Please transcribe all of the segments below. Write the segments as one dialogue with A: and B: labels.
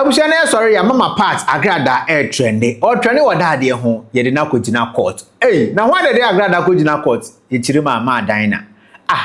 A: Abusia na sorry ya mama part Agradaa air trend or trend wada de ho ye de na kogina court na why de Agradaa kogina court ye chirima ma dan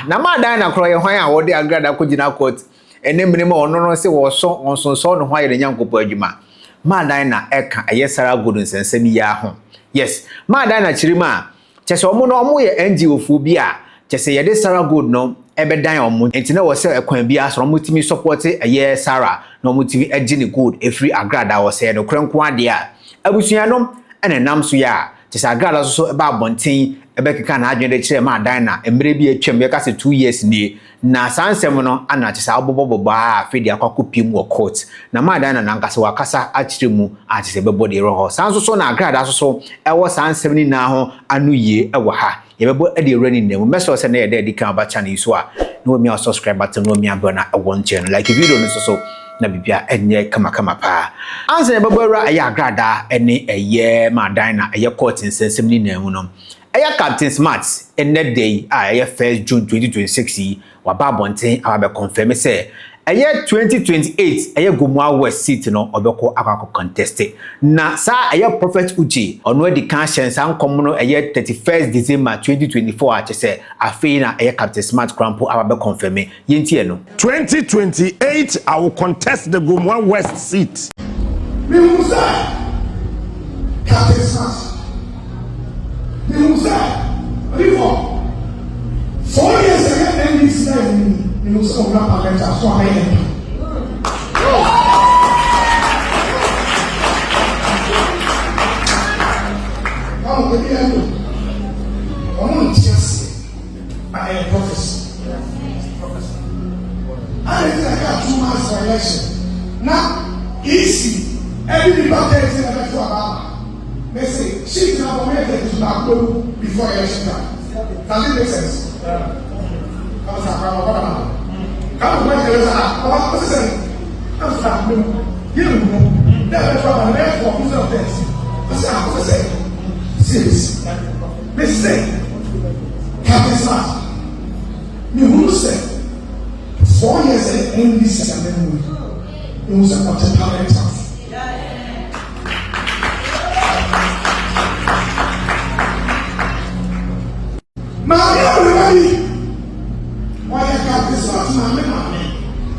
A: na ma dan na kro ye hwan a wo de Agradaa kogina court enemne ma ono no se wo so onso no hwan ye nyankopo adwuma ma dan na eka ayesara godun sensem ya ho yes ma dan na chirima chese omo no omo ye NGO fu bi a chese ye de Sarah Good no ebedan omo entina wo se ekwan bi asoro mutimi support eye Sarah no mutimi agine good efri Agradaa wo se no kranko ade a abusua no enenam so ya chese Agradaa so eba abonten ebekeka na adwene de kire ma dan na emre bi atwam ye ka se 2 years ni na sansem no ana chese abobobobo a fedi akwakopimu wo court na ma dan na nankase wakasa akire mu a chese bebo de ro sanso so na Agradaa so ewo sansem ni na ho anu ye ewo ha yebebo ade running name meso se na ye de kan ba channel so a no me subscribe button no me abona awon channel like video no so na bibia enye kama pa anse yebebo ra aye Agradaa ene eye ma dan na aye court nsensem ni na mu no Aya Captain Smart in that day, aya 1st June 2026, wa babonten ababe confirm say aya 2028 aya Gomua West seat no obeko akako contested. Na sa aya Prophet Uche ono di conscience an komuno aya 31st December 2024 ache say afei na aya Captain Smart crampo ababe confirm yentie no
B: 2028 I will contest the Gomua West seat.
C: Mimusa Captain Smart Mimusa, before 4 years ago, and this time, Mimusa will not have so I am. Now, the end, I'm just a professor. I think I got 2 months for election. Now, easy, every department is in a better about. They say, she's not committed to not go before election time. Does it make sense? Come on, wait till it's out. What's the saying? I'm sorry, you know, never try to make for who's up this. What's the saying? Serious. Listen, Captain Smart, you who said 4 years ago, NBC and then it was a contemporary time. Why I got this last man?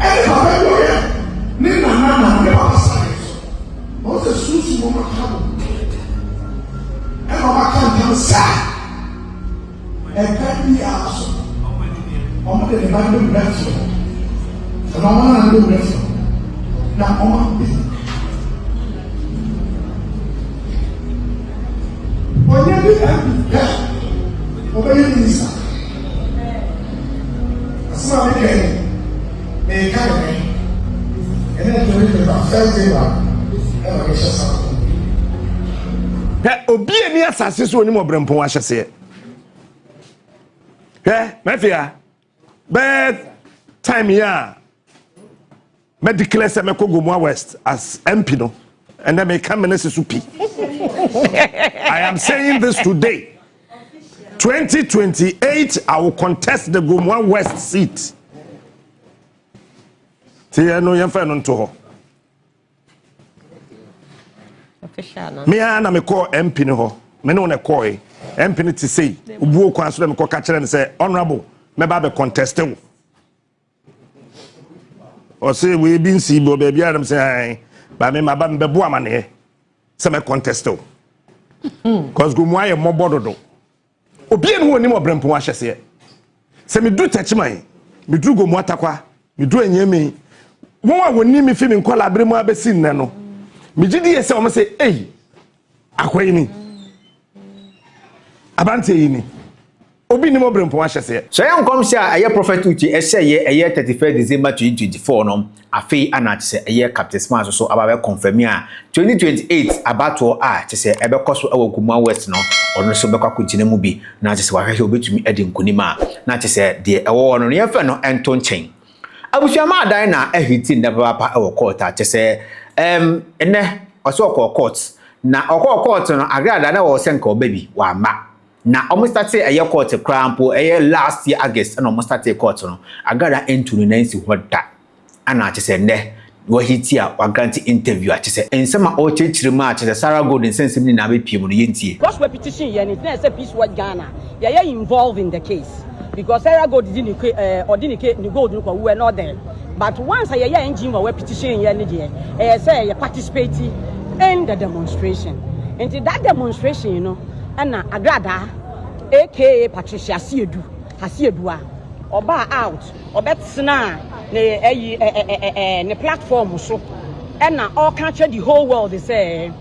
C: And Papa, Nina, never size. What's the Susie woman come? And Papa can't come sad. And that be also. I'm going to demand them left. And I'm going to do left. Now, I'm going to when you do that, obey this. So I can make a and then to read the first day and I get something.
B: Obi eni asase so oni mo brempon ahyese. Mafia. But time here. Me declare say me ko Gomua West as MP no and then me come minister supi. I am saying this today. 2028, I will contest the Gomua West seat. Tia no yemfa no nto ho. Official. Me ana me call MP no ho. Me no na call MP ni ti say. Obuo kwan so me call ka kire ne say honorable me ba be contest wo. O say we bin si bo ba bia dem say ba me ma ba me be bo amane. Say me contest wo. Cause Gomua ye mobododo. Obi enu oni mo brempon ahyese se me du tachiman me du Gomua takwa me du anyemi won a woni me fi me nkola abremu abesi nne no me gidi ye se o me se akwai ni abante yi ni obi ni mo brempon ahyese
A: so yan kom se aye Prophet Uche ye 31st December 2024 no afei anat se aye Captain Smart so ababe confirm a 2028 abato a se ebe koso ewo Gomua West no ono so bekwa kugina mu bi na se wahwe obetumi edi nkunima na se de ewo no ye fa no ento nchen abusua ma dan na ehiti nda papa ewo court a se ene oso court na court no Agradaa na wo senka obabi wa ma na almost start aye court crampo aye last year August and almost start court no Agradaa entunu nansi hoda ana se ne Wahitia wa grant interview at say and some all church remarch as Sarah Golden sense in Nabi people yenti.
D: Cross repetition and it's a piece what Ghana. They are involved in the case because Sarah Gold didn't the gold we were not there. But once a engine or repetition say you participate in the demonstration. And that demonstration, you know, and Agradaa, aka Patricia Hasiedu, Oba out, Obetsna, the platform so, and now all country the whole world is saying,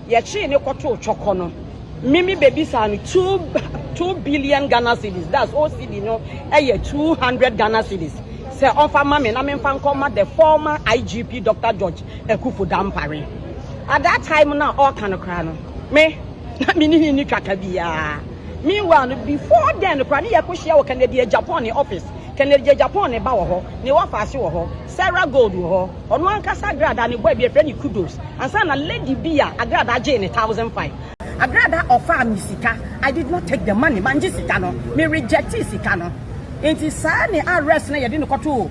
D: Yachi no koto chokono. Mimi baby san 2 billion Ghana cedis. That's all cedi, you know, 200 Ghana cedis. Say on farmer men, I mean the former IGP Dr. George Dampare. At that time now all kind of crown. Me ni kakabia. Meanwhile, before then, the Krani Yakushia can be a Japan office. Can the Japan about her, ne wafasi ho, Sarah Gold ho, on one casa Agradaa and a friend kudos, and son a lady beer, Agradaa Jane 1,005. Agradaa offer me sika. I did not take the money, man, Jessicano, me reject Sicano. It is Sani arrest na yadino koto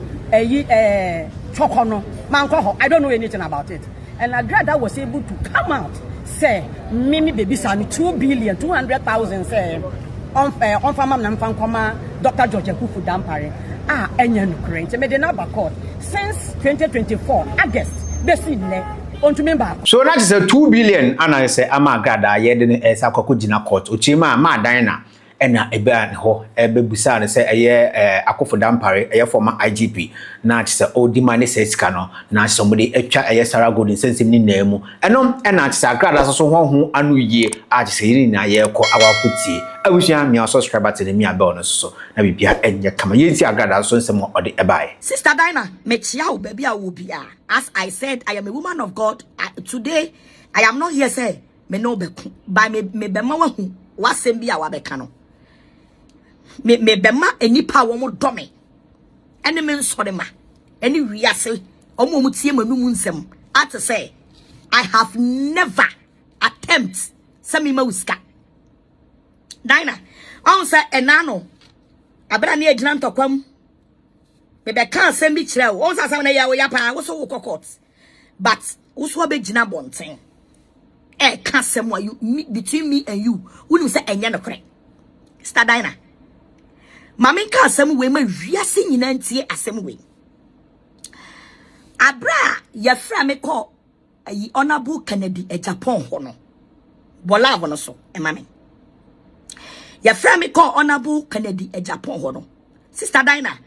D: chokono, manko. I don't know anything about it. And Agradaa was able to come out. Say, Mimi baby son 2,200,000 say on farmer Namfankoma, Dr. George Dampare. Enyan Ukraine. So made another court since 2024, August, basically. On to member.
A: So that is a 2 billion and I say Agradaa yedin Sakokujina court, Uchima, ma Diana. Ena ebe an ho ebe busa ne se eye Akufo Dampare eye former IGP na se odi mane se sika no na somebody etwa eye Sarah Golden sense ni na mu enom ena se Agradaa so ho anu yie a se yiri na ye ko awakutie awusia mi subscriber te mi abel no so na bibia enye kama yenti Agradaa so nsem odi ebai.
E: Sister Dinah, mechia wo baby a wo bia. As I said, I am a woman of God. Today I am not here say me no be by me bema wa hu wasem bia wa beka no. Me bema enipa wo mo dome ene me nsore ma ene wiase omo mo tie manum nsem at say I have never attempt semi ma uska Dinah on say enano abra na agina ntokwam me be kan sem bi kire wo on say na ya wo ya pa wo so wo court but wo so be gina bonten kan sem wa you between me and you wonu say enye no kore Sister Dinah Mami ka asem we ma wiase nyina ntie asem we abra ya fra me ko ayi honorable Kennedy Agyapong ho no bola avo no so e mami ya fra me ko honorable Kennedy Agyapong ho no Sister Dinah,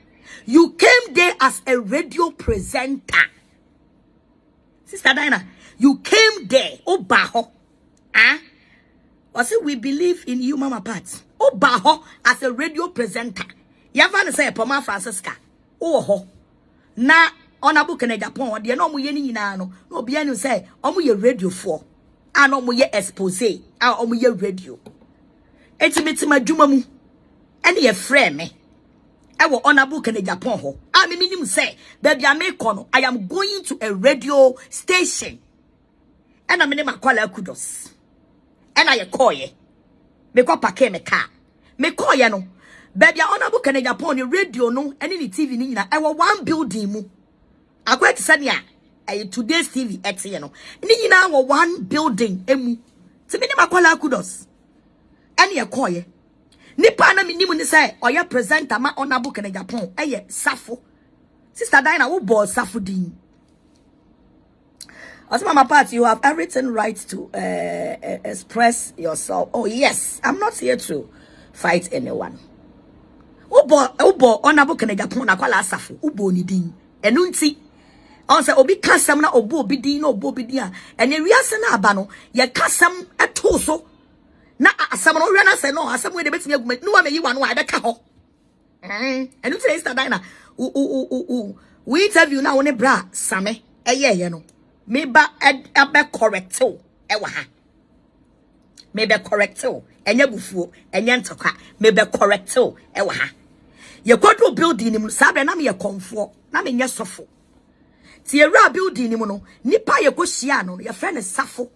E: you came there as a radio presenter. Sister Dinah, you came there oba ho say we believe in you mama part Obaho as a radio presenter. Yavan say Poma Francisca. Oh na honorable Kennedy Agyapong de no mo ye ni nyina no obi anu say omo ye radio for and omo ye expose omo ye radio. Etimetima adwuma mu ene ye frɛ me. I will honorable Kennedy Agyapong ho. Me minim say baby ameko no I am going to a radio station. And I mean makwala kudos. And I call ye. Me ko pake me car. Me call ya no. Baby honorable Kennedy Agyapong the radio no and the TV ni na. I want one building mu. I go to Sanya. Today's TV X you know. Ni na one building emu. Se me ni makwala kudos. And ye call ye. Nipa na me ni mu ni say oya presenter ma honorable Kennedy Agyapong Safo. Sister Dinah wo boss Safo din. As mama part, you have everything right to express yourself. Oh yes, I'm not here to fight anyone. Ubo honorable Kennedy Agyapong na kwala Safo. Ubo ni din. Enunti. On say obi kasam na obo obi din na obo obi din a. Ene wiase na aba no, ye kasam eto so. Na asam no wi na say no, asam we de betimi aguma. No wa me yi wa no wa be ka ho. Enunti Sister Dinah. We interview na woni bra same. Ye no. Meba ebe correcto ewa ha mebe correcto enye bufuo enye ntokwa mebe correcto ewa ha ye kwadro building ni mu sabe na me ye konfo na me nye sofo ti ye ra building ni mu no nipa ye ko hia no ye friend safo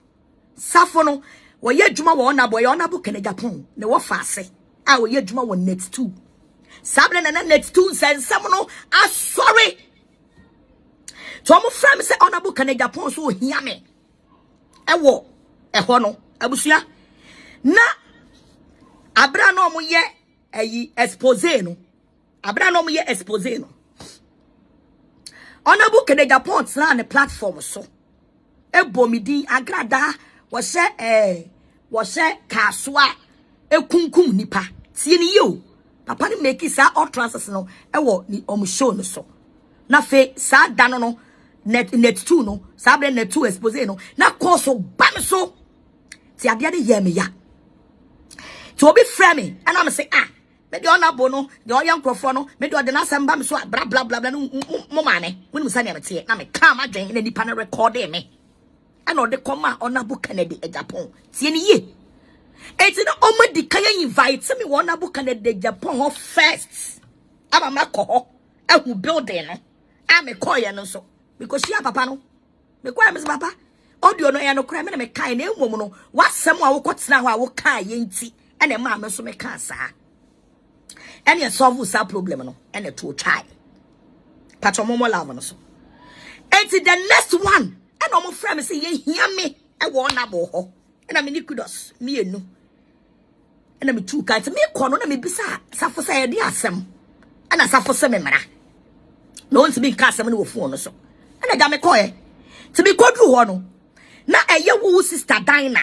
E: no wo ye adwuma wo na boy ona bu Kennedy Agyapong ne wo faase a wo ye adwuma wo net 2 sabe na net 2 sensam no sorry omo frame say honorable kan Agyapong so ohia me ewo eho no abusua na abra no omo ye ayi expose no abra no omo ye expose no honorable kan Agyapong tsana ne platform so ebomidi Agradaa wo se kaswa ekunkum nipa tie ni yo papa ni make sa utterances no ewo ni omo show no so na fe sa dano no net 2 no sa bre net 2 expose no na course bam so ti ade de ye me ya to be frame and am say me de onabo no de oyan crofo no me de ode na asem bam so bla bla bla no mo mane wonu sa ne me tie na me ka ma dwen na nipa na record me and ode koma onabo Kennedy Agyapong tie ni ye eti na omo di kan invite me onabo Kennedy Agyapong first aba ma ko ehu building no me call ya no so because she papa no me call me papa audio no ya no cry me na me kai na emom no wasem a wo kotena ho a wo kai ye nti ene ma me so me ka sa ene solve sa problem no ene to try patro momo love no so enti the next one ene omo frame say ye hia me e wo na bo ho ene me ni kudos me enu ene me two kai me kono na me bisa safo say ye di asem ene safo se me mara no one to be cast no phone so and I got me call to be go through one na eye wo sister Dina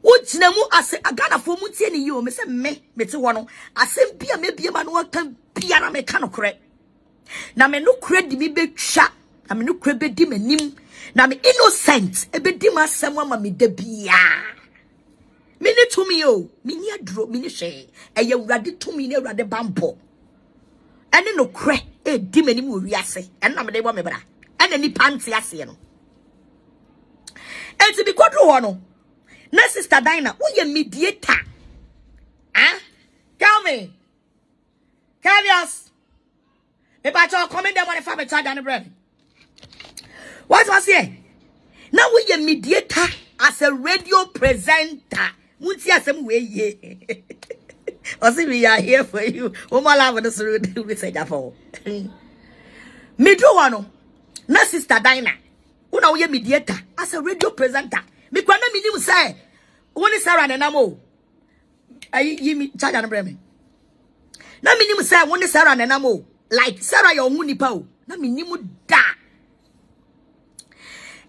E: wo gina mu ase agana fo mu tie ni yo me se me te wo no asem bia me bia ma no kan bia na me ka no kre na me no kre di mi betwa na me no kre be di manim na me innocent e be di ma asem ma me da bia me ni to me o me ni adro me ni hwe eye urade to me ni urade bampo ene no kre e di mani mu wiase ene na me de bo me bra ene ni panti ase no enti bi kodro ho no na sister Dina wo ye mediator Calvin Cavias me ba cho come dem on fa me charge and bread what was here now wo ye mediator as a radio presenter munti asem we ye we are here for you. Omala with us with Agyapong. Me do one. Na sister Dina. Una we mediator as a radio presenter. Me kwa na minim say. Woni Sarah na namo. Ayi me charge and breme. Na minim say woni Sarah na namo. Like Sarah your own nipa o. Na minim da.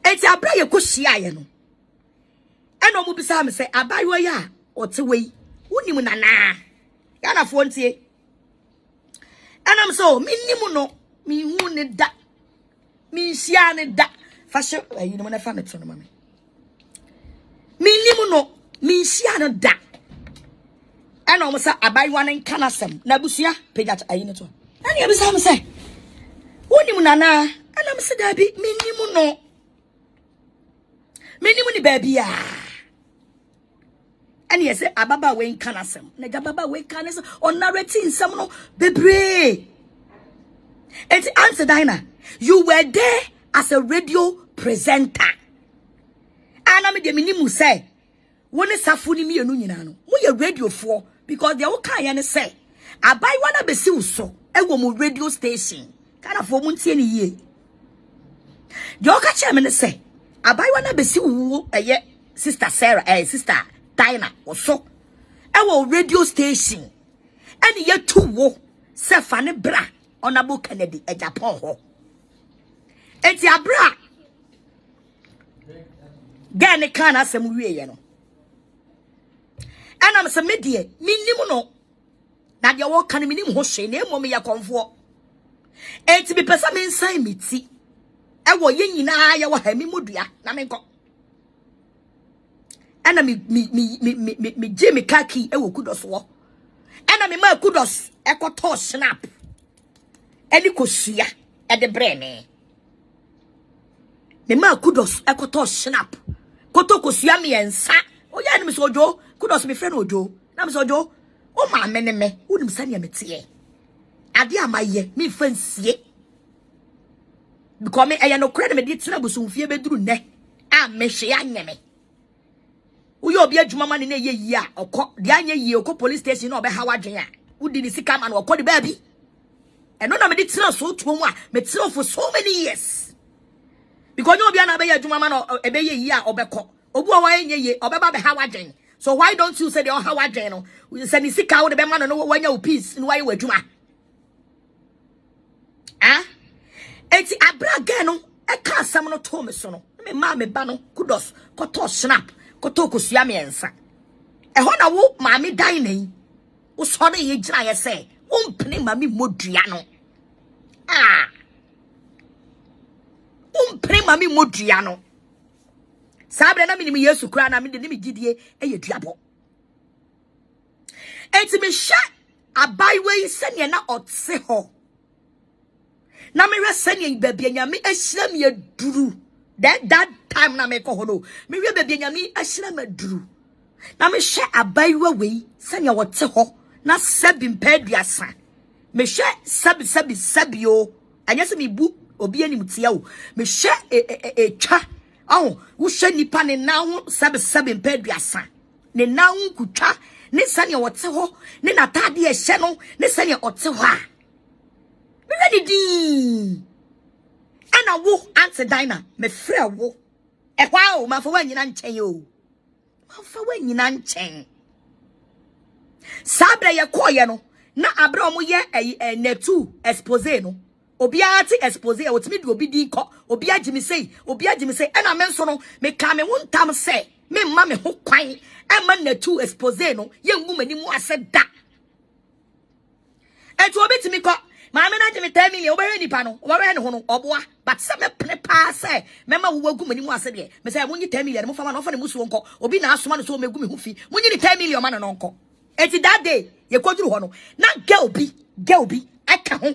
E: Eti abra ye ko hia ye no. Eno mo bisa me say abayo ya ote wei. Wonim nana. Yana fontie. And I'm so minimum no mi hu ne da. Mi hia ne da. Fashion you know na fa me to no mama. Minimum no mi hia ne da. And almost abaywa ne kanasem. Na busua pejat ayi ne to. And you be say wonim nana. And I'm say dabi minimum no. Minimum ni baby ya. And yes, ababa we kanasem. Na jababa we kanasem on narrating some no bebre. And answer Dina, you were there as a radio presenter. And I de minimu say, one is safuni mi enu nyina no. Mo ye radio for because they all kan ya say. Abai wana besi so e wo mo radio station. Kana for mo ntie ni ye. De o ka che me ne say, abai wana besi wo eye sister Sarah, sister Dina also our radio station and ye two wo se fane bra honorable Kennedy Agyapong ho enti abra gane kan asem wiye no anam se medie minim no na de wo kan minim ho hwe na emom ye konfo enti bi pesa me nsan meti e wo ye nyina ye wo ha mi modua na menko ana mi Jimmy Kaki e wo kudos wo ana mi ma kudos e ko to snap eni kosua e de breme mi ma kudos e ko to snap ko to kosua mi ensa o ya ni mi so ojo kudos mi friend ojo na mi so ojo o ma me unim sane me tie ade amaye mi fansie because me e ya no kred me di tena busumfie beduru ne a me hwe anyeme uyo obi adwuma ma ne na ye yi a okọ de anya yi okọ police station na obe ha wadwen a udi ni sika ma na okọ de baabi eno na me de tena so to mu a me tena for so many years because you be an abey adwuma ma no ebeye yi a obekọ obu o wan ye obeba be hawadwen. So why don't you say the hawadwen no say ni sika wo de be ma no wanya o peace no why wadwuma ah enti abraga no e ka asam no to me so no me ma me ba no kudos koto snap koto kosua me ensa e ho na wo ma me dan nan wo so na ye gina ye say wo mpene ma me modua no ah mpene ma me modua no sabre na me ni Yesu kra na me de ni me gidie e ye duabo enti me hye abaiwe sene na otse ho na me resene babia nyame ahyira me aduru that time na me ko ho no me we babia nyame ahyira me aduru na me hye abaiwe we sene wote ho na sabi mpaduasa me hye sabi o anya se me bu obi anim tia o me hye twa oh wo hye nipa ne na ho sabi mpaduasa ne na ho kutwa ne sane wote ho ne natade e hye no ne sane ote ho a me ready di ana wo ante dina me frɛ wo e kwa o ma fa wanyina nkyɛn yo ma fa wanyina nkyɛn sabre ye koye no na abra omo ye netu expose no obi ati expose e wotimi di obi di kɔ obi agimi sei ɛna me nso no me ka me wontam sɛ me mma me ho kwan e ma netu expose no ye ngu mani mu ase da etu obi timi kɔ ma me na gimi 10 million obere nipa no obere ne ho no oboa but se me pene pa se me ma wo wagu mani mu ase de me say munyi 10 million mo fa ma no fa ne musuo nkɔ obi na asoma no so megu me ho fi munyi ni 10 million ma no nkɔ eti that day ye koduru ho no na girl bi aka ho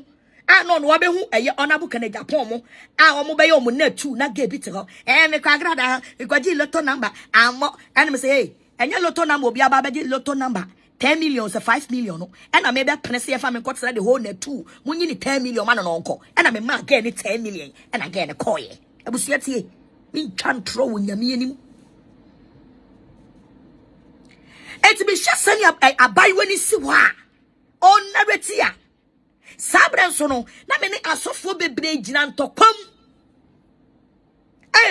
E: no wabe hu eye onabu kene Agyapong mo omo be ye omo na tu na girl bi te ho me kwa Agradaa me kwa ji lotto number amo and me say hey enya lotto number obi aba be lotto number 10 million so 5 million no and I maybe penese ya fa me kwotera the whole net 2 munyi ni 10 million ma no nkɔ and I me ma again ni 10 million and again e koye abusia tie me twantro wo nyame anim eti be hye sani abaiwa ni si wa on narratia sabre so no na me ni asofo bebre gina ntokwam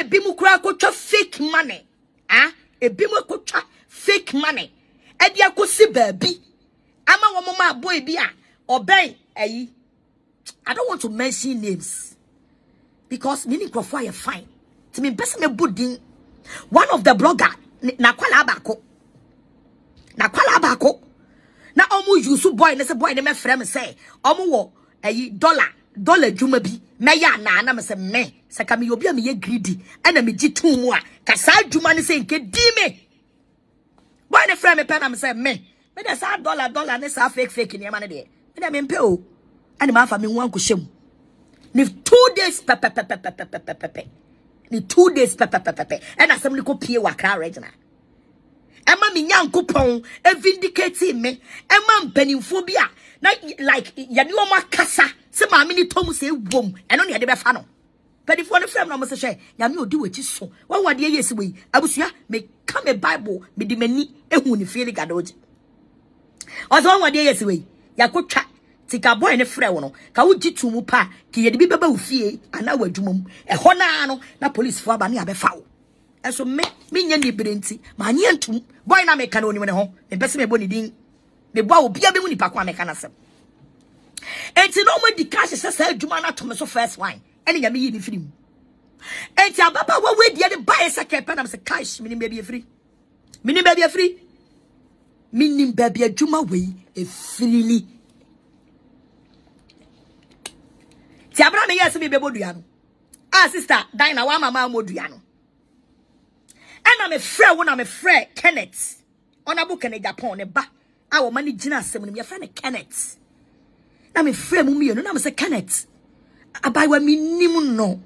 E: bi mu kura akotwa fake money bi mu akotwa fake money edia kosi baabi ama wo mama boy bi a obey ayi I don't want to mention names because mini crofo are fine to me best me budding one of the blogger na kwala abako na omu yusu boy ne se boy ne me frem say omu wo ayi dollar djuma bi me ya na me se me se ka me obi a me ye greedy ana me gitu mu a ka sa djuma ne se nke di me boy ne frem me pen am say me dey say dollar ne say fake ne ma ne de me dey me mpe o ani ma fa me wan ko hyem ni 2 days pepe ni 2 days pepe and asem ni ko pie wa kra regional ema me nyankopon e vindicate me ema mpanimfo bi a na like ya ni o makasa se ma me ni tom se wom eno ne de be fa no pedifo ne frem na mo se hwe ya me odi wachi so wa wade yesi we abusua me ka me bible me di mani ehu ni feel gadoji ozo wa wade yesi we yakotwa tika boy ne frɛ wo no ka wo gitu mu pa ki yede bi beba wo fie ana wadwumam ɛhɔ na no na police fo aba ne abefa wo eso me nya ni berenti ma nya ntum boy na me ka no ni me ho me pese me boni din me boa obi abemu ni pa kwa me ka na sem enti no mo di cash sesa adwuma na to me so first wine ene nya me yi ni film enti ababa wa we die ne buy saka pe na me se cash minim baby free minim baby adwuma we e freely ti abra me yes me be bodua no sister Dina wa mama modua no ena me frɛ wo na me frɛ Kenneth ona bu Kenneth Agyapong ne ba a wo mani gina asem no me frɛ ne Kenneth na me frɛ mu mienu na me se Kenneth abaiwa mi nim no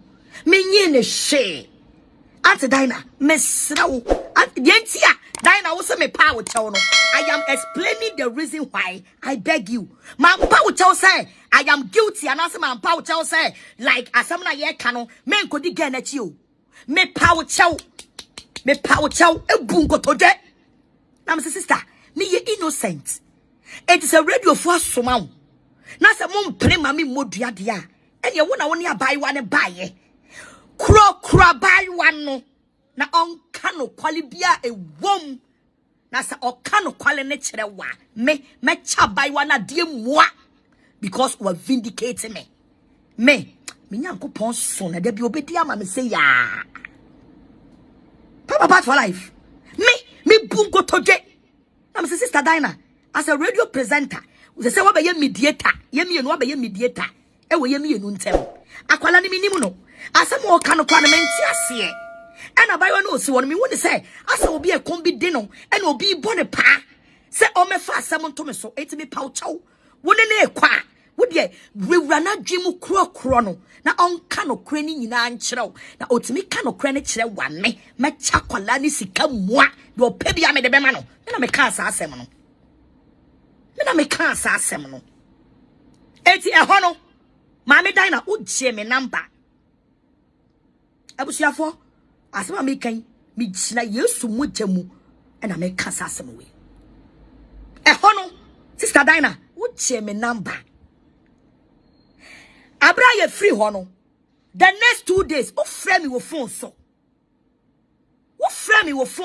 E: me nye ne hye ate Dina me sra wo yentia Dina wo se me pa wo kyɛw no I am explaining the reason why I beg you man pa wo kyɛw say I am guilty and answer man pa wo kyɛw say like asem na ye ka no me nkodi ga na chi o me pa wo kyɛw ebu nkotoje na me sister me ye innocent it is a radio for asoma wo na se mo mpre ma me modua de a ene wo na wo ne abaiwa ne baaye kro bai wano na onka no kwale bia ewom na sa oka no kwale ne kire wa me cha bai wana de mua because we vindicate me nyankopon so na da bi obedi ama me say ya papa for life me bunko toje na me say sister Dinah as a radio presenter we say we be mediator ye mienu we be mediator e we ye mienu ntem akwala ni minim no asem o ka no kwa na menti ase and bai no si won me won say asa obi e kon bi de no and obi bone pa say o me fa asem nto me so etimi pa uchaw won ne e kwa wode rewura na dwemu kro no na onka no kra ni nyina nkyerɛw na otimi ka no kra ne kyerɛ wa me cha kwala ni sika mua de opa bia me de bema no na me ka asa asem no na me ka asa asem no eti ɛhɔ no maame Dinah ugye me number abusuafo asema me kan me gyina Yesu mogya mu na me ka asa asem we ɛhɔ no sister Dinah ugye me number abra ye free hono the next 2 days o frame me wo phone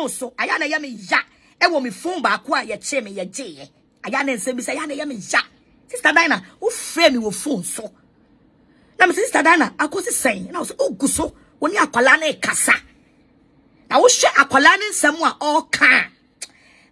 E: so aya na ya me ya e wo me phone ba ko a ye che me ye gye aya na nsem bi say ya na ya me ya sister Dinah o frame me wo phone so na me sister Dinah akosi sen na o so oguso woni akwala na kasa na wo hwe akwala ne nsem a o ka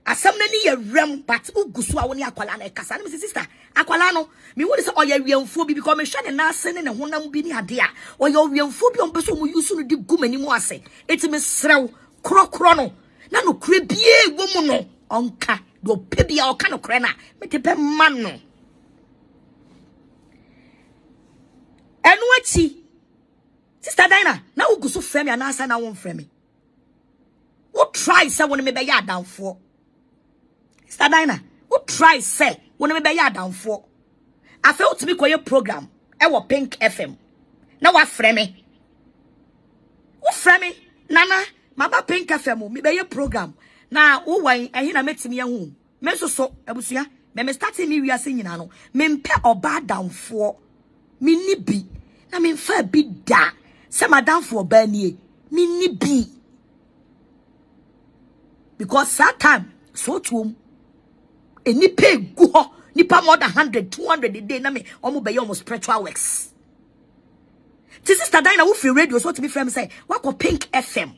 E: asem na ni ye rem but uguso a woni akwala na kasa na me sister akwala no me wodi se oya wiemfo bi because me hwe ne na ase ne honam bi ni ade a oya wiemfo bi on pese mu yusu no di gumani mu ase eti me srew kro no na no kre bie wo mu no onka do pe bia o ka no kre na me te pe man no enu achi sister Dinah na uguso frame ana asa na won frame wo try say won me be ya danfo sister Dinah wo try say won me be ya danfo afa utimi koye program e wo Pink FM na wa frame wo frame nana maba Pink FM me be ye program na wo wan ehi na metimi ye hu me so abusua me start me wiase nyina no me mpe oba danfo me ni bi na me mfa bi da se madamfo oba nie me ni bi because that time so to eni pay gu ho nipa more than 100 200 a day na me omo be almost spiritual works sister Dinah wo free radio so to be friend say wako Pink FM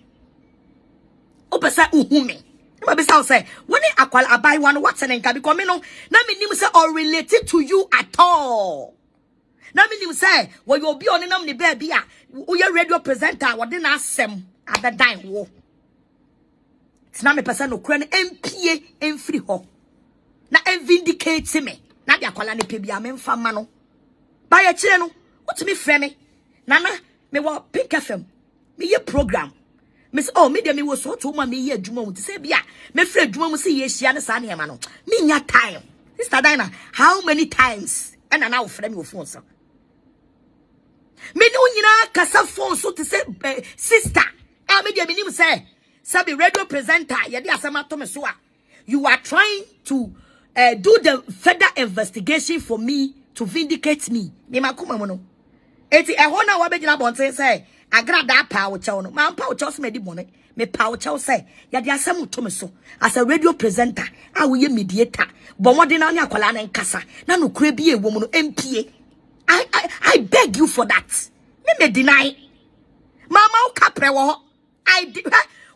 E: o be say uhume na be say when akwal abai one what's an nka because me no na me nim say or related to you at all na me nim say wo you obi on nam ne ba bia wo ye radio presenter wo de na asem adadan wo tina me person no kura no mpie emfiri ho na vindicate me na dia kwala ne pebia me mfa ma no ba ye kire no utimi frɛ me nana me wo Pink FM me ye program me say oh me dia me wo so to ma me ye adwuma mu ti say bia me frɛ adwuma mu say ye hia ne sa ne ma no me nya time sister Dinah how many times and na wo frɛ me wo phone so me no nyina kasa phone so to say sister me dia me nim say sabi radio presenter ye dia asema to me so a you are trying to do the further investigation for me to vindicate me. Me makuma mo no. Eti ehona na wa be gina bonten say Agradaa pa wo chew no. Ma pa wo chew so me di bone. Me pa wo chew say ya de asem to me so as a radio presenter a wo ye mediator. Bo mo de na nya kwala na nkasa. Na no kura bi ewo mu no MPA. I beg you for that. Me deny. Mama wo kapre wo.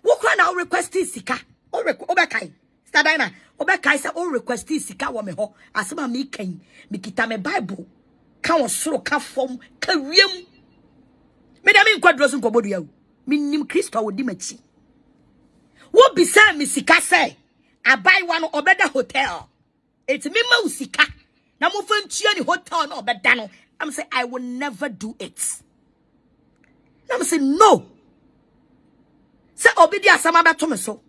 E: Wo kura na request sika. O be kai. Sister Dinah obekai say o request sika wo me ho asema me kan me kita me Bible ka wo soro ka fom ka wiem me da me nkwadro so nkobodu ya me nim Kristo wo di machi wo bisa me sika say abai wa no obeda hotel it me ma usika na mo fa ntua ni hotel na obeda no I'm say I will never do it na me say no say obedi asama beto me so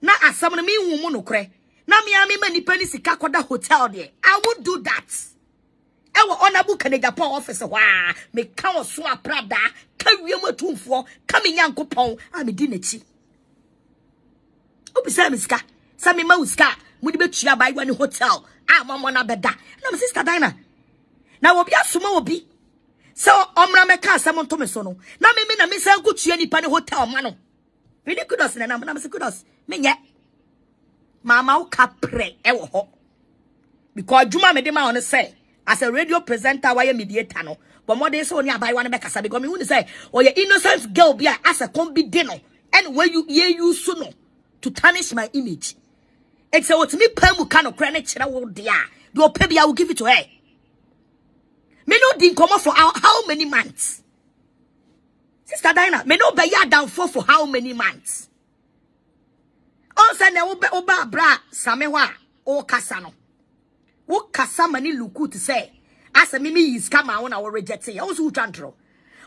E: na asam no me hu mu no kre na me ami mani pani sika koda hotel there I won't do that e wo honorable Agyapong office wa me ka wo so aprada ka wiem atumfo ka me nyankopon a me di nachi obi say me sika sa me ma usika mu di betua bai wani hotel a mama na beda na me sister Dinah na obi asoma obi So omra meka asem to me so no. Na me say go tua nipa ne hotel ma no. Ridiculous na na say kudos. Me nye. Mama wo kapre e wo ho. Because Juma me de ma on say as a radio presenter why mediator no. But more than so only abai one make kasa because me who say oh your innocent girl be as a combi de no. And where you use so no to tarnish my image. It's a what me pemu kind of credit chira wo dia. Do pay I will give it to her. Me no didn't come for how many months? Sister Dinah, me no be ya down for how many months? On ne oba bra samewa o kasa no. Wo kasa mani luku to say as a mimi is come on our reject say also tantro.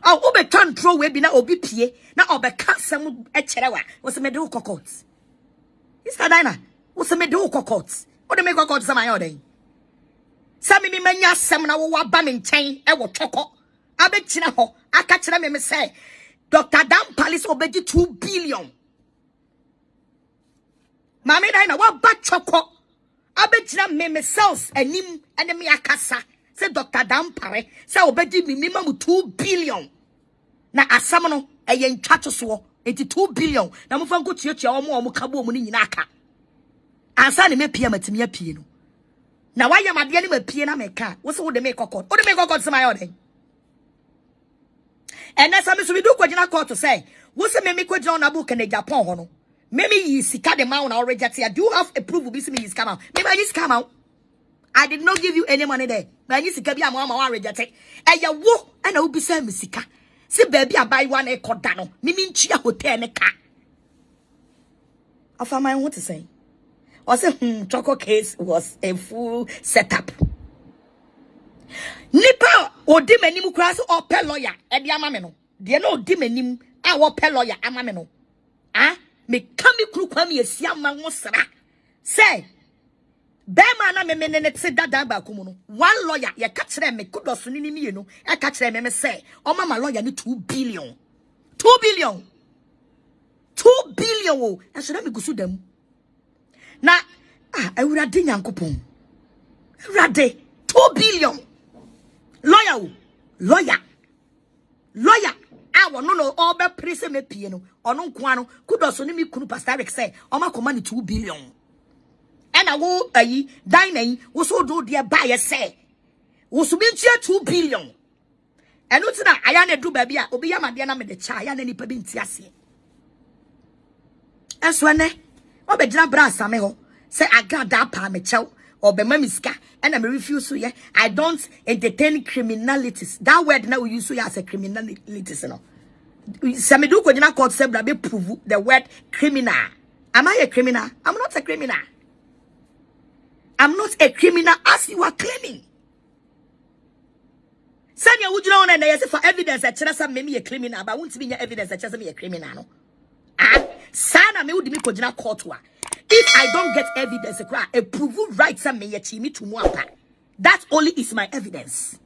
E: Oh obe tantro we bi na obi pie na obe kasa mu e cherewa. Wo se me do kokot. Sister Dinah, wo se me do kokot. Wo de me kokot sama yo den. Sami mi manya sem na wo ba me nchen e wo twoko abekina ho aka kire me say Dr. Dampare obedi 2 billion Mami Dinah wo ba twoko abekina me cells anim ene me akasa say Dr. Dampare say obedi minimum 2 billion na asam no eye ntwato so enti 2 billion na mo fa nko tuatua omo kabo mu ni nyina aka ansa ne me pia matimi apie no. Now why am I dealing with P and America? What's all the make a court? What the make a court to my order? And that's how we do what you court to say. What's the meme question on a book and a Agyapong? Maybe you see cut the mount already. I do have a proof of this me is come out. Maybe I just come out. I did not give you any money there. But I used to give you a mama already. And you walk and I will be saying, Missika. See, baby, I buy one a cordano. Mimi chia hotel and a car. I found my own to say. Also, Choco case was a full setup. Nipa o di menim kura so ope lawyer e di amame no. De na o di menim a wo pe lawyer amame no. Ah, me kami kru kwa me asia ma wo sra. Say, be ma na me ne te dada ba ku mu no. One lawyer ye ka kire me kudoso ni ni no. E ka kire me say, o mama lawyer ni 2 billion. 2 billion. 2 billion o. E so na me gusu dem. Na Awurade Nyankopon Awurade 2 billion lawyer awo no obe prese me pie no ono nko ano kudoso ne mi kunu pastor Rick say o makoma ni 2 billion ena wo ayi dan nan wo so do de ba ye say wo so bi ntia 2 billion eno tina aya na du ba bia obi yamade na me de cha aya na nipa bi ntia se eso ne obejina bra asame ho say Agradaa pa me chew or be mamiska and I refuse to I don't entertain criminalities. That word now we use so as a criminalities no. Some do go court say bra be prove the word criminal. Am I a criminal? I'm not a criminal. I'm not a criminal as you are claiming. Sanya would you know and I say for evidence that China me a criminal, but won't be your evidence that China me a criminal no. Ah, sana me would me go court wa. If I don't get evidence, a prove right some me to muapa. That only is my evidence.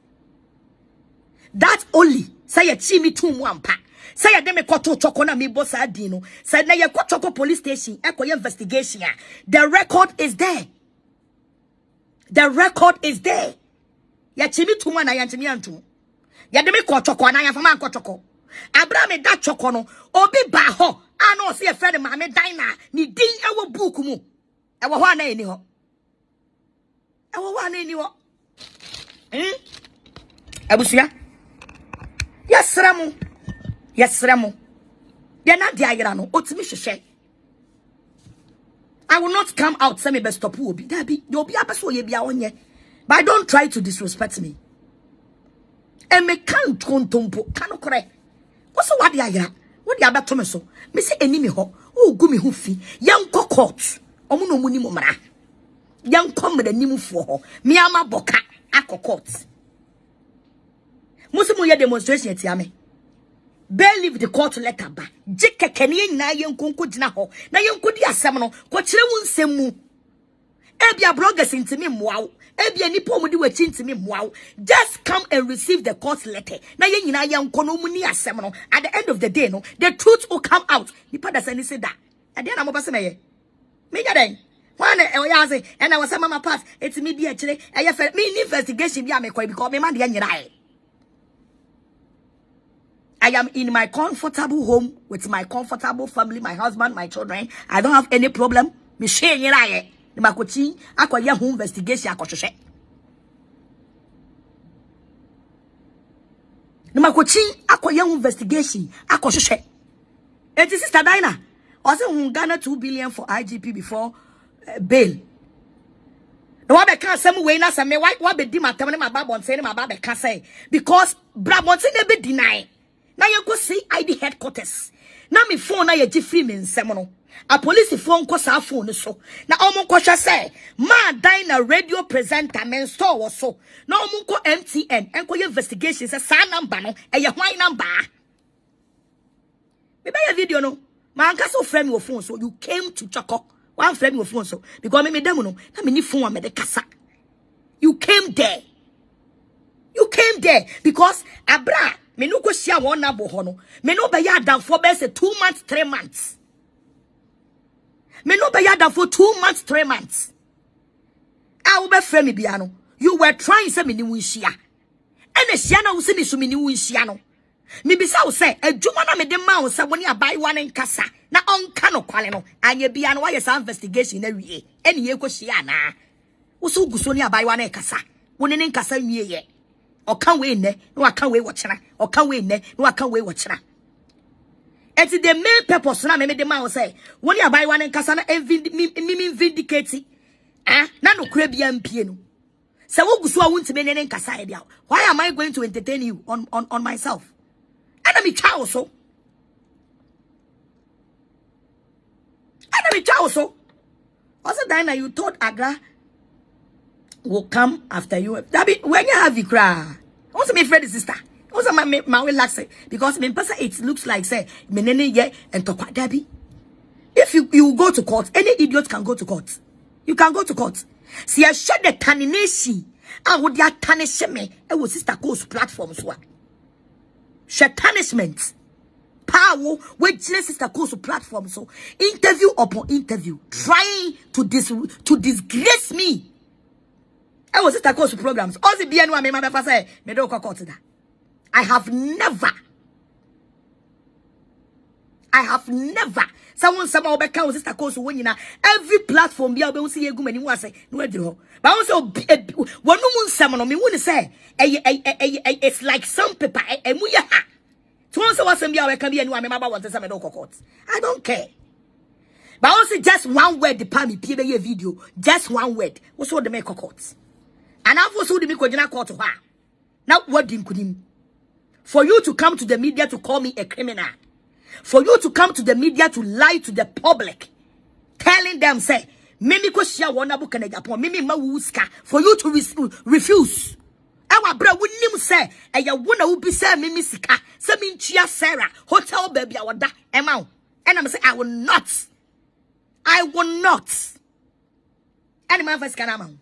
E: That only say a chimi to muampa. Say a deme koto chokona me bossa dino. Say na ye koto police station, echo investigation. The record is there. The record is there. Ya chimi to one I am to ya deme koto na ya fama koto. Abraham that chokono obi ba ho. I know see a friend of Mama Dinah, ni din ewo book mu. Ewo ho na eni ho. Ewo ho na eni ho. Abusia. Yesremu. Yesremu. They na dia yira no, otimi hwehwe. I will not come out say me be stop obi. That be you obi abeso ye bia onye. But don't try to disrespect me. E me kan tontompo, kan okore. What's what dia yira? What the other Thomas? Me say enemy ho, oh go me who fee, young cockot, omuno muni mumra. Young come with a nimu for ho, me ama boka, a cockot. Musimu ya demonstration at yame. Bear leave the court letter ba. Jeke kenye na young kunku jina ho, na young kudi asamano, kwa chile wun semu. Ebia bloggers into me wow. Ebia nipo mudi we chinti me wow. Just come and receive the court letter. Na yen na yan kono muni asemno. At the end of the day, no, the truth will come out. Nipa da sani say that. At the end I'm obase me. Me gaden. One e and I was some mama part. It's me be actually. Me investigation be am because me man dey nyira e. I am in my comfortable home with my comfortable family, my husband, my children. I don't have any problem. Me share yeraye. Ni makochi akoye home investigation akohwehwe. Ni makochi akoye home investigation akohwehwe. Eti Sister Dinah, also Ghana 2 billion for IGP before bail. No one can't say we na say me why be di matem ne ma babon say ne ma ba can say because Brabon say be deny. Now you go see ID headquarters. Now me phone na ye free me nsem no. A police phone ko sa phone so. Na omo ko hwe say ma Dinah radio presenter men store was so. Na omo ko MTN enko ye investigation say sa number no e ye hwan number. Me buy a video no. Man ka so frame your phone so you came to Choko. One frame your phone so because me dem no na me ni phone me de kasa. You came there. You came there because abra me no ko sia won na bo ho no. Me no be ya dan for be say 2 months 3 months. Me no be ya dan for 2 months 3 months. I will be frame me bia no. You were trying say me ni wunhia. Ene sia na wo se me so me ni wunhia no. Me bisa wo say adwuma na me de ma wo say woni abai wa ne nkasa na onka no kwale no anya bia no why some investigation na wie ene ye ko hia na wo so guso ni abai wa ne nkasa woni ne nkasa wie ye oka we ne no aka we wo kyera oka we ne no aka we wo kyera et the main purpose na me de ma wo say woni abai wa ne nkasa na me vindicate na no kura bia mpie no say wo guso a wontime ne nkasa e dia why am I going to entertain you on myself? Enemy child so. Enemy child so. Also, Dinah, you thought Agra will come after you. That be when you have the cry. Also, my friend sister. Also, my will like say because me person it looks like say me nene ye and talk Debbie. If you go to court, any idiot can go to court. You can go to court. See, I share the tannination. I would ya tarnish me. It was sister course platforms what. Share punishment. Power with sister course platform so interview upon interview trying to disgrace me. I was sister course programs. All the BNY me mama say me don't call that. I have never someone be count sister course when na every platform be able see egu mani wan say no adiro but I say one no nsam no me won say it's like some paper emu ya ha to one say wasem be can be anu me maba want say me do court I don't care but I say just one word the pa me pie be video just one word wo so de me court and after so de me kojina court ha now what dim kunim for you to come to the media to call me a criminal. For you to come to the media to lie to the public, telling them, say, Mimi ko share one abu can Agyapong, Mimi ma wuska, for you to refuse. Our brother wouldn't say, and you wouldn't be say, Mimi Sika, Samin Chia Sarah, hotel baby, I would amount. And I'm saying, I will not. Any man first can amount.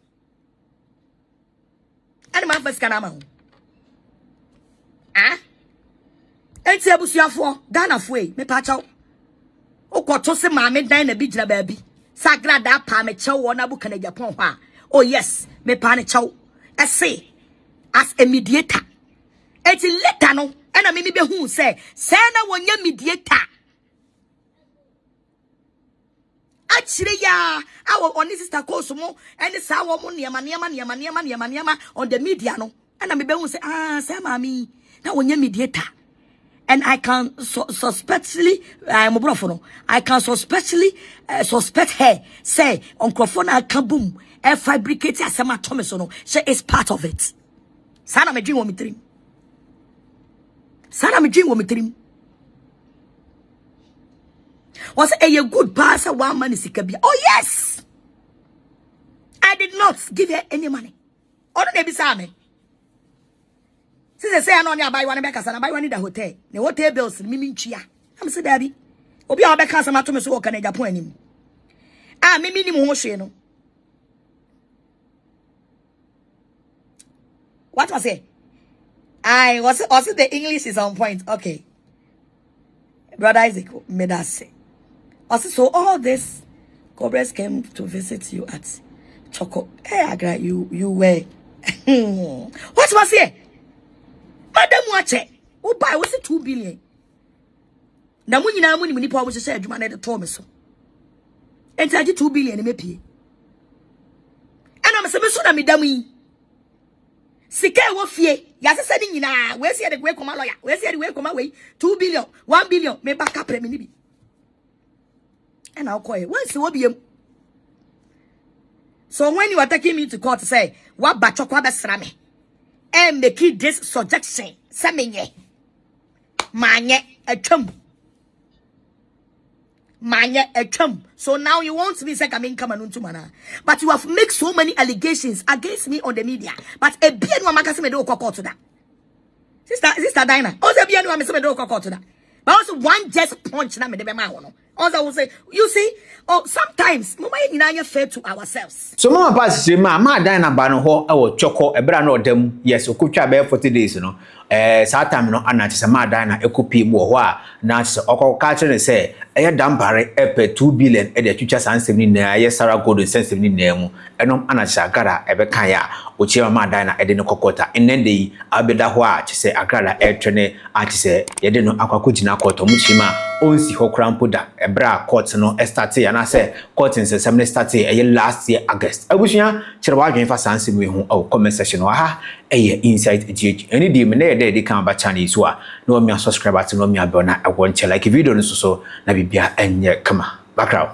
E: Eti abusuafo Ghana foi me pa chaw okoto se maame dan na bi gira baabi Agradaa pa me chaw wona bu kan Agyapong ho a oh yes me pa ne chaw ese as a mediator eti later no na me be hu se na wonya mediator achire ya awo oni sister course mo eni sa wo mo niama on the media no na me be hu se se maami na wonya mediator. And I can suspectly, I can suspect her. Say, Uncle Fona kaboom, fabricate as a Thomason. She is part of it. Sana me dream with dream. Was a good passer 1 man is be. Oh yes, I did not give her any money. Or maybe Sammy. Since say I know you buy one back and buy one in the hotel. The hotel bills, Mimi Chia. I'm say, Daddy. Obi a back and to me so can Agyapong him. Mimi ni mo no. What was it? I was also the English is on point. Okay. Brother Isaac made us say. Also, so all this cobras came to visit you at Choco. Hey, Agra, you were. What was it? Madam Wache, Who buy was it 2 billion? Na mu nyina mu ni nipa wo hye adwuma na de to me so. Enti age 2 billion me pie. Ana me se me so na me dam yi. Sika wo fie, ya se se ni nyina, we se de we koma lawyer, we se de we koma we 2 billion, 1 billion me back up me ni bi. And I'll call you. Once you will be. So when you are taking me to court to say, what bachokwa besrame, and make it this suggestion, samenye, manye a chum. Manye a chum. So now you want me say come to mana. But you have made so many allegations against me on the media. But a bien wa makasi me do court to that. Sister Dinah. Also bien wa me se me do court to that. But also one just punch na me de be ma wono. Also will say, you see, oh sometimes mama nyina fair to ourselves.
A: So mama pass say ma Dinah ba no ho e wo choko e bra na odam yes okutwa be 40 days no saa time no ana se ma Dinah ekopi mu ho a na se okoka kire say eye Dampare epe 2 billion e de twitwa sansem ni na ye Sarah Gold sansem ni na mu enom ana se Agradaa e be kan ya ochi mama Dinah e de ne kokota enende yi abeda ho a se Agradaa e twene a se ye de no akwakogina koto mu chima onsi ho krampo da ebra court no start ya na say court in sesame start last year August abusuya kire wa adwen fa sanse mu hu o comment section wa ha insight gh any di me na dey kan ba channel so a no me subscribe at no me abona e won like video no so na bibia enye kama background